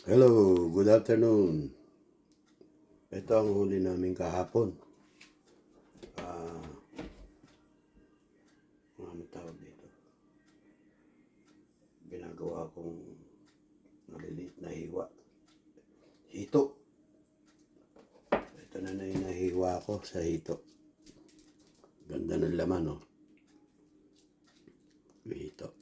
Hello, good afternoon. Ito ang huli namin kahapon. Ah, ano tawag dito? Ginagawa kong maliliit na hiwa. Hito. Ito na yung nahiwa ko sa hito. Ganda ng laman, oh. Hito.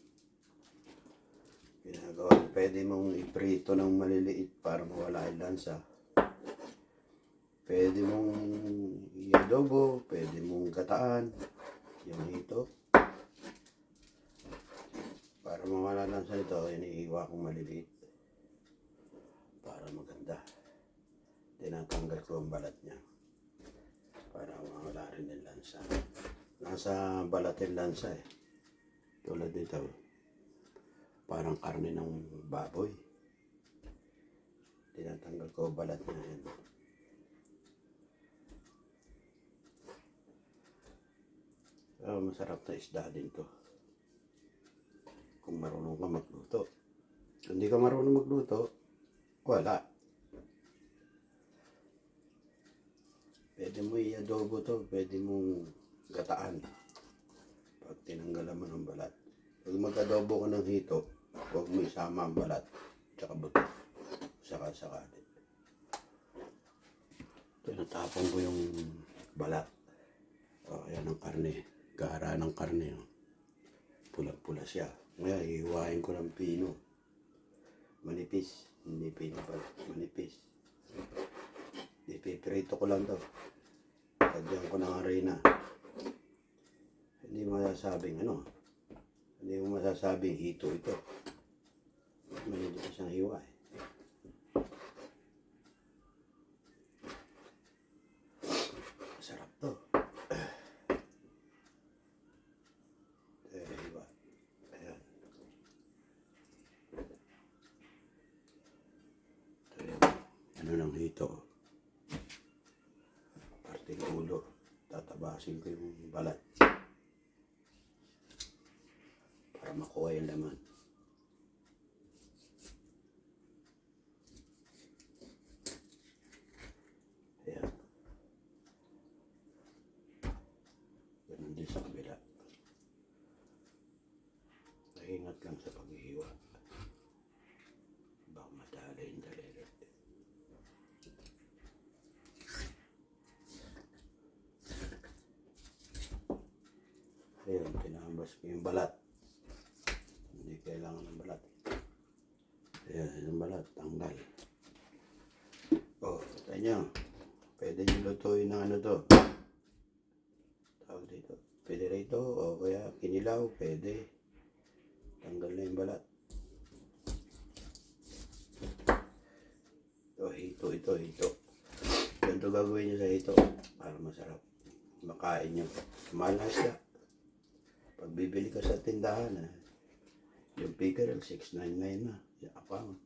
Ginagawa, pwede mong iprito ng maliliit para mawala yung lansa. Pwede mong i-adobo, pwede mong gataan yung hito. Para mawala lang sa ito, iniiwa kong maliliit. Para maganda. Tinatanggal ko ang balat niya. Para mawala rin yung lansa. Nasa balat yung lansa eh. Tulad dito. Parang karne ng baboy. Tinatanggal ko ang balat niya yan. Masarap na isda din to. Kung marunong ka magluto. Kung hindi ka marunong magluto, wala. Pwede mo i-adobo to, pwede mong gataan. Pag tinanggalan mo ng balat. Pag mag-adobo ko ng hito, huwag mo isama ang balat. Tsaka buto. Saka din. Tinatapon ko yung balat. Ayan ang karne. Gara ng karne. Pula-pula siya. Ngayon, hihiwain ko ng pino. Manipis. Hindi pino pala. Manipis. Ipiprito ko lang to. Lagyan ko ng harina. Hindi mo masasabing Hindi mo masasabing hito ito. Manipis siyang hiwa eh. Masarap to. Hiwa. Ayan. Ito yung ng hito. Parting ulo. Tatabasin ko yung balat. Para makuha yung laman. Ayan. Ganun din sa kabila. Ingat lang sa paghihiwa. Baka madali yung daliri. Ayun, tinambas ko yung balat. Hindi kailangan ng balat. Ayan, yung balat, tanggal. Kita nyo. Pwede nyo lutuin ng to. Tawag dito. Pwede rito, o kaya kinilaw, pwede. Tanggal na yung balat. Hito. Ganito gagawin nyo sa hito para masarap. Makain nyo. Mahal na siya. Pag bibili ka sa tindahan, yung pickerel, $6.99 na. Yapang.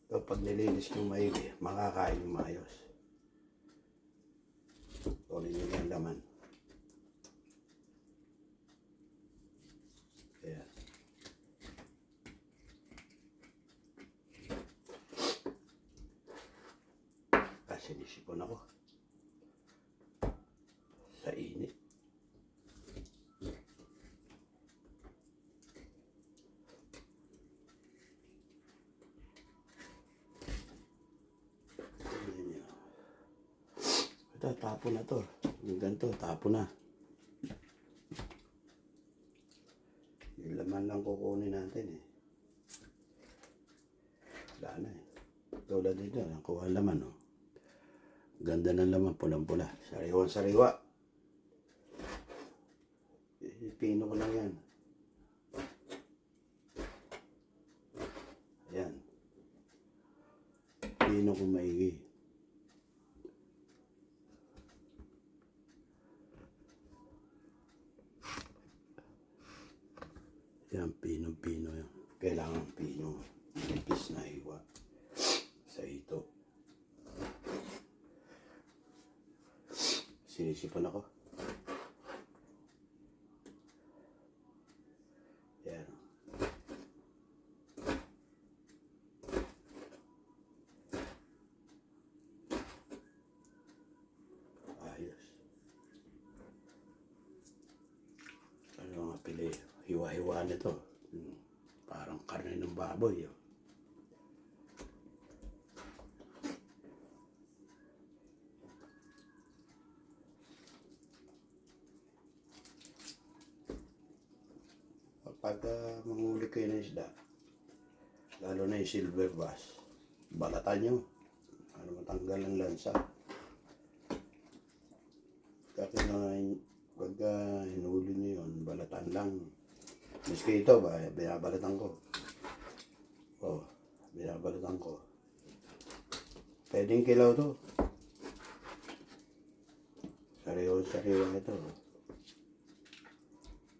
So, pag nilinis nyo maigi, makakain yung maayos. Kunin nyo yung laman. Ayan. Sinisipon ako sa init. Ito, tapo na to. Yung ganito, tapo na. Yung laman lang kukunin natin eh. Wala na eh. Tulad dito, nakuha laman oh. Ganda ng laman, pulang-pula. Sariwa. Pino ko lang yan. Ayan. Pino ko maigi. Yan, pino yan. Kailangan pino. Manipis na hiwa. Sa hito. Sinisipan ako. hiwa-hiwa nito. Parang karne ng baboy. Oh. Kapag manghuli kayo ng isda, lalo na yung silver bass, balatan nyo para matanggal ang lansa. Pagka hinuli nyo yun, balatan lang. Miski ito, binabalatan ko. Oh, binabalatan ko. Pwedeng kilaw to. Sariwa ito.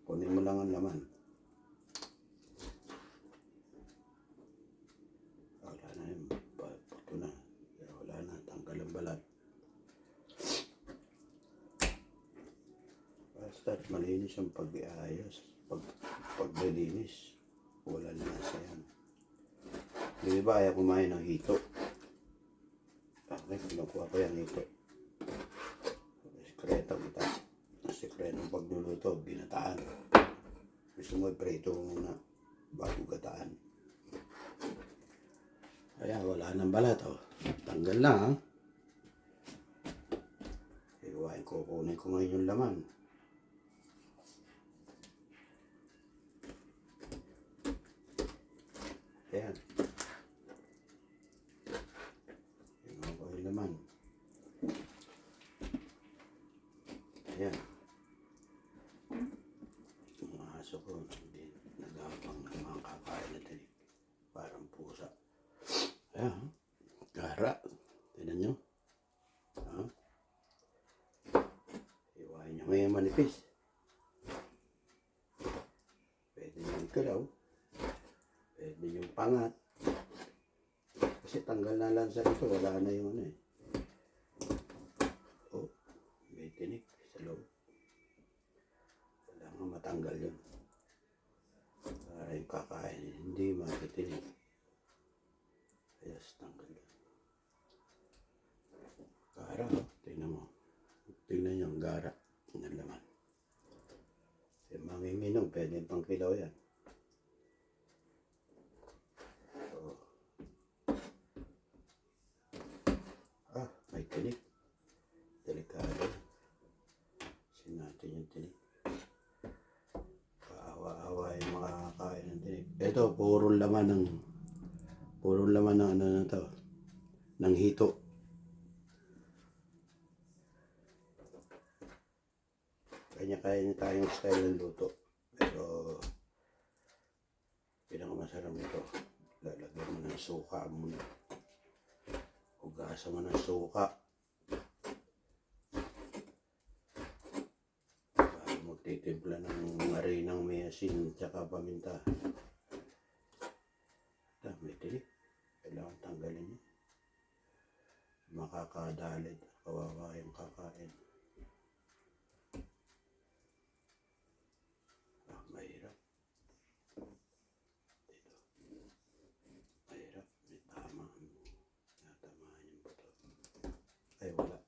Kunin mo lang ang laman. Wala na yun. Pato na. Wala na. Tanggal ang balat. Basta malinis ang pag-iayos. Paglilinis. Wala na nasa yan. Hindi ba ayaw kumain ng hito? Okay, kinukuha ko yung hito. Sikreto kita. Sikretong pagluluto, binataan. Gusto mo i-preto muna bago gataan. Kaya wala nang balat. Oh. Tanggal na. Ha? Iwain ko, kunin ko ngayon yung laman. Ayan. Iwain ko yung laman. Ayan. Mga aso ko, hindi nagapang ng mga kakain natin. Parang pusa. Ayan. Gara. Tignan nyo. Ha? Iwain nyo ngayon manipis. Pwede nyo ikalaw. Pwede nyo pangat. Kasi tanggal na lang sa ito. Wala na yung ano eh. Oh, may tinik sa loob. Wala nga matanggal yun. Para yung kakain, hindi makitinig. Ayos, tanggal yun. Gara, oh. Tingnan mo. Tingnan nyo ang gara ng laman. Yung manginginom, pwede pang kilaw yan. Oh. Ah, may tinik. Delikado. Sin natin yung tinik. Kaawa-awa yung makakakain ng tinik. Ito, purong laman ng ano na to, ng hito. Kanya-kaya niya tayong style ng luto. Pero, pinakamasarap nito, lalagyan mo ng suka muna. Hugasan mo ng suka. Para magtitimpla ng marinang may asin tsaka paminta. May tinik. Kailangan tanggalin niyo. Makakadalid. Kawawa yung kakain. Ah, mahirap. Dito. Mahirap. May tama. Natamaan yung buto. Ay, wala.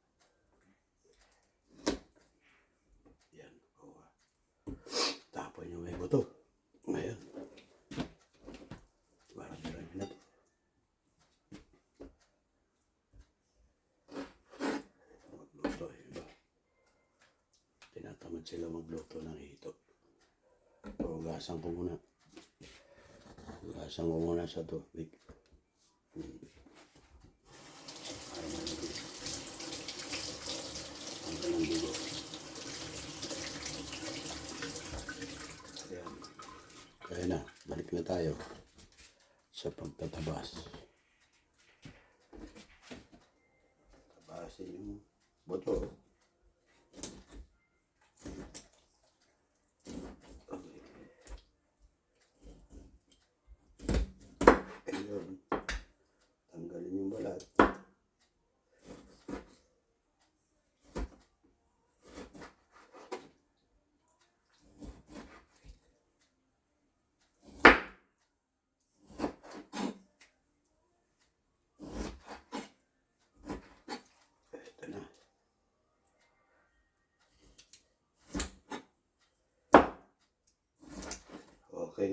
Yan. Kawa. Tapon yung may buto. Ngayon. Marami-rami na to. Magluto. Iba. Tinatamad sila magluto ng hito. Hugasan ko muna. Hugasan ko muna sa tubig. Para malagay. Ang galang dugo. Ayan. Kaya na. Balik na tayo sa pagtatabas. Tabasin yung buto. Ayun. Tanggalin yung balat. Ito na.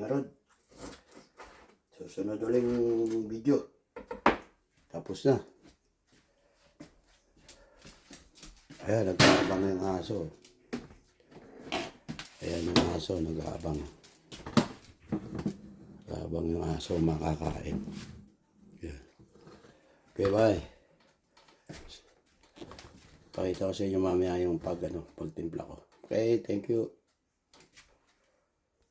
na ron. Susunod uling video. Tapos na. Ayan, nag-aabang yung aso. Ayan yung aso, nag-aabang. Nag-aabang yung aso, makakain. Ayan. Okay, bye. Pakita ko sa inyo mamaya yung pagtimpla ko. Okay, thank you.